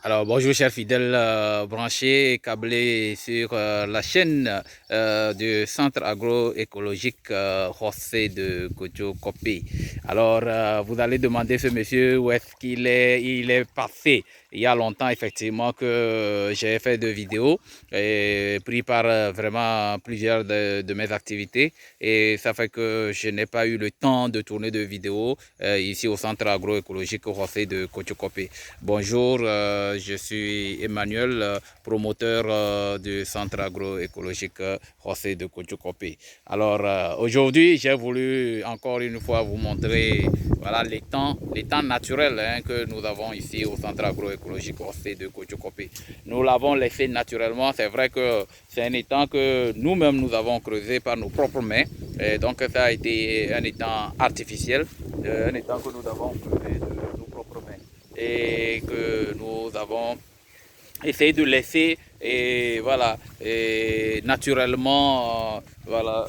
Alors bonjour chers fidèles branchés et câblés sur la chaîne du Centre agroécologique José de Kocho-Kopé. Alors vous allez demander ce monsieur où est-ce qu'il est, il est passé. Il y a longtemps effectivement que j'ai fait des vidéos pris par vraiment plusieurs de mes activités et ça fait que je n'ai pas eu le temps de tourner de vidéos ici au Centre agroécologique José de Kocho-Kopé. Bonjour, je suis Emmanuel, promoteur du centre agroécologique José de Kocho-Kopé. Alors aujourd'hui, j'ai voulu encore une fois vous montrer voilà, l'étang naturel que nous avons ici au centre agroécologique José de Kocho-Kopé. Nous l'avons laissé naturellement, c'est vrai que c'est un étang que nous-mêmes nous avons creusé par nos propres mains. Et donc ça a été un étang artificiel, un étang que nous avons creusé de nos propres mains et que nous avons essayé de laisser et voilà et naturellement voilà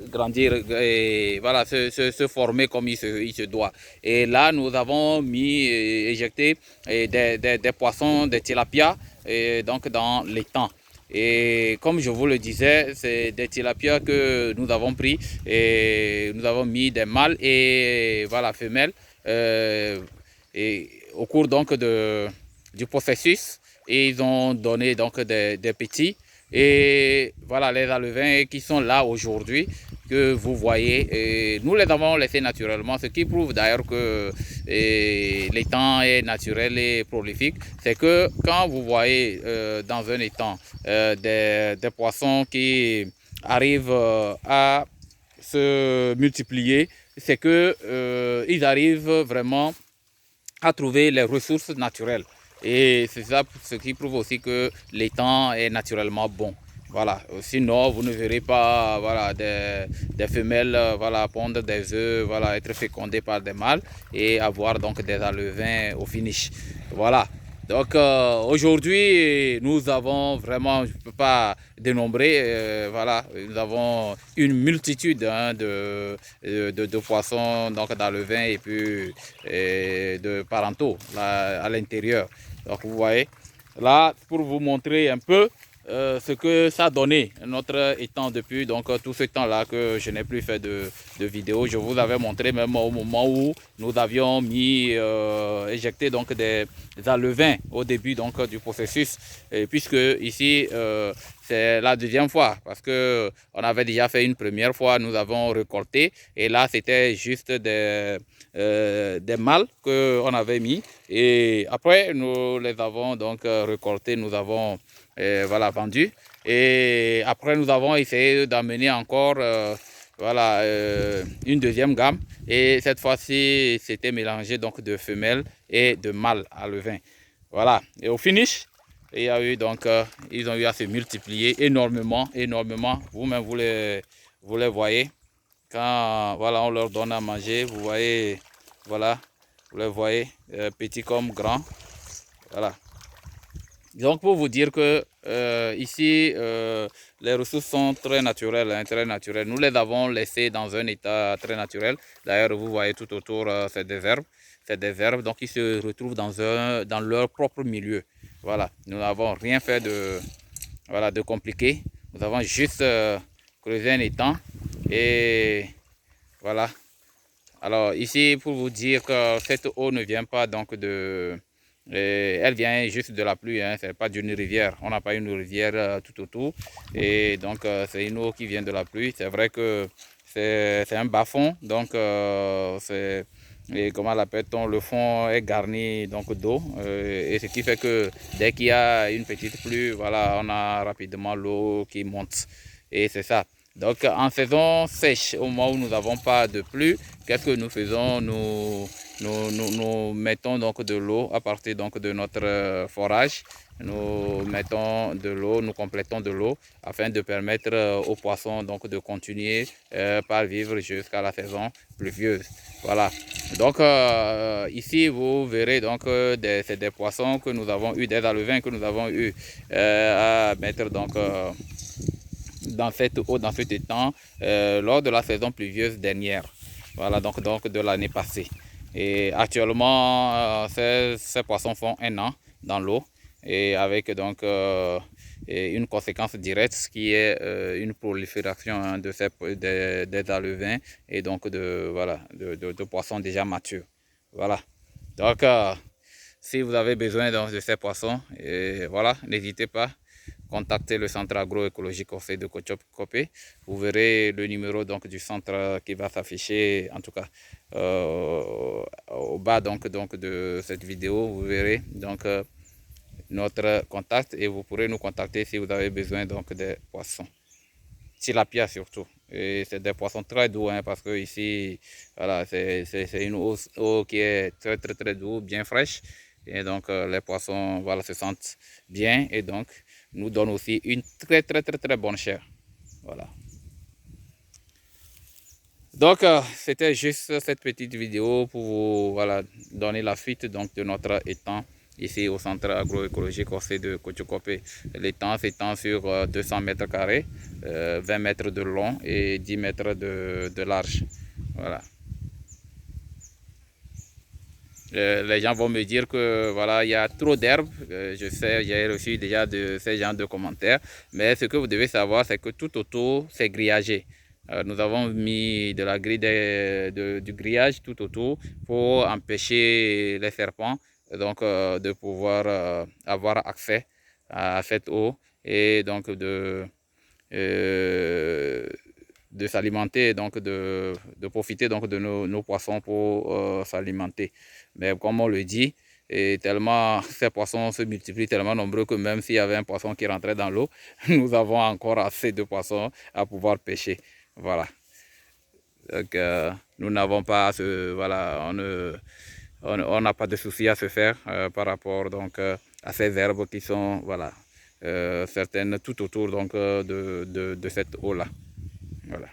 grandir et voilà se former comme il se doit. Et là nous avons mis éjecté des poissons, des tilapias et donc dans l'étang. Et comme je vous le disais, c'est des tilapias que nous avons pris et nous avons mis des mâles et voilà femelles. Et au cours donc du processus, et ils ont donné donc des petits et voilà les alevins qui sont là aujourd'hui que vous voyez. Et nous les avons laissés naturellement, ce qui prouve d'ailleurs que l'étang est naturel et prolifique. C'est que quand vous voyez dans un étang des poissons qui arrivent à se multiplier, c'est que ils arrivent vraiment à trouver les ressources naturelles. Et c'est ça ce qui prouve aussi que l'étang est naturellement bon. Voilà. Sinon, vous ne verrez pas voilà, des femelles voilà, pondre des œufs, voilà, être fécondées par des mâles et avoir donc des alevins au finish. Voilà. Donc aujourd'hui, nous avons vraiment, je ne peux pas dénombrer, voilà, nous avons une multitude de poissons donc dans le vin et puis de parentaux là, à l'intérieur. Donc vous voyez, là pour vous montrer un peu ce que ça a donné notre étang depuis donc tout ce temps-là que je n'ai plus fait de vidéos. Je vous avais montré même au moment où nous avions mis éjecté donc des alevins au début donc du processus, et puisque ici c'est la deuxième fois parce que on avait déjà fait une première fois, nous avons récolté et là c'était juste des mâles qu'on avait mis et après nous les avons donc récoltés, nous avons voilà, vendu. Et après, nous avons essayé d'amener encore voilà, une deuxième gamme. Et cette fois-ci, c'était mélangé donc de femelles et de mâles à levain. Voilà. Et au finish, il y a eu donc, ils ont eu à se multiplier énormément, énormément. Vous-même, vous les voyez. Quand voilà, on leur donne à manger, vous voyez, voilà, vous les voyez, petits comme grands. Voilà. Donc pour vous dire que ici, les ressources sont très naturelles, hein, très naturelles. Nous les avons laissées dans un état très naturel. D'ailleurs, vous voyez tout autour, c'est des herbes. C'est des herbes, donc ils se retrouvent dans leur propre milieu. Voilà, nous n'avons rien fait voilà, de compliqué. Nous avons juste creusé un étang et voilà. Alors ici, pour vous dire que cette eau ne vient pas donc elle vient juste de la pluie, hein, c'est pas d'une rivière. On n'a pas une rivière tout autour. Et donc c'est une eau qui vient de la pluie. C'est vrai que c'est un bas-fond, donc et comment l'appelle-t-on, le fond est garni donc d'eau. Et ce qui fait que dès qu'il y a une petite pluie, voilà, on a rapidement l'eau qui monte. Et c'est ça. Donc en saison sèche, au moment où nous n'avons pas de pluie, qu'est-ce que nous faisons? Nous mettons donc de l'eau à partir donc de notre forage. Nous mettons de l'eau, nous complétons de l'eau afin de permettre aux poissons donc de continuer par vivre jusqu'à la saison pluvieuse. Voilà. Donc ici vous verrez donc c'est des poissons que nous avons eu, des alevins que nous avons eu à mettre donc dans cette eau, dans cet étang, lors de la saison pluvieuse dernière. Voilà, donc de l'année passée. Et actuellement, ces poissons font 1 an dans l'eau. et avec donc et une conséquence directe qui est une prolifération hein, des alevins et donc de poissons déjà matures. Voilà. Donc, si vous avez besoin donc, de ces poissons, et voilà, n'hésitez pas. Contactez le centre agroécologique Corsé de Kotchop-Kopé. Vous verrez le numéro donc, du centre qui va s'afficher, en tout cas au bas donc, de cette vidéo. Vous verrez donc notre contact et vous pourrez nous contacter si vous avez besoin donc, des poissons. Tilapia surtout. Et c'est des poissons très doux hein, parce que ici, voilà, c'est une eau qui est très douce, bien fraîche. Et donc les poissons voilà, se sentent bien et donc nous donnent aussi une très bonne chair. Voilà. Donc c'était juste cette petite vidéo pour vous voilà, donner la suite donc, de notre étang ici au centre agroécologique Corsé de Kotchop-Kopé. L'étang s'étend sur 200 mètres carrés, 20 mètres de long et 10 mètres de large. Voilà. Les gens vont me dire que voilà, il y a trop d'herbes. Je sais, j'ai reçu déjà de ces genres de commentaires. Mais ce que vous devez savoir, c'est que tout autour, c'est grillagé. Nous avons mis de la grille du grillage tout autour pour empêcher les serpents donc, de pouvoir avoir accès à cette eau et donc de s'alimenter, donc de profiter donc de nos poissons pour s'alimenter. Mais comme on le dit, et tellement ces poissons se multiplient tellement nombreux que même s'il y avait un poisson qui rentrait dans l'eau, nous avons encore assez de poissons à pouvoir pêcher. Voilà. Donc nous n'avons pas voilà, on n'a pas de souci à se faire par rapport donc à ces herbes qui sont voilà certaines tout autour donc de cette eau là. Voilà.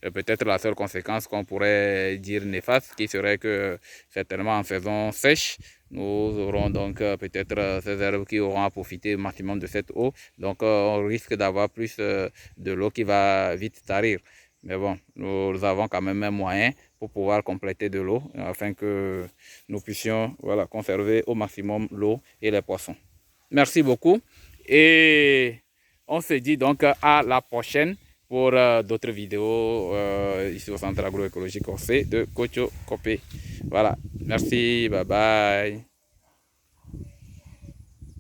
Peut-être la seule conséquence qu'on pourrait dire néfaste, qui serait que certainement en saison sèche, nous aurons donc peut-être ces herbes qui auront à profiter au maximum de cette eau. Donc on risque d'avoir plus de l'eau qui va vite tarir. Mais bon, nous avons quand même un moyen pour pouvoir compléter de l'eau afin que nous puissions voilà, conserver au maximum l'eau et les poissons. Merci beaucoup et on se dit donc à la prochaine pour d'autres vidéos ici au centre agroécologique Corsé de Kotchop-Kopé. Voilà, merci, bye bye.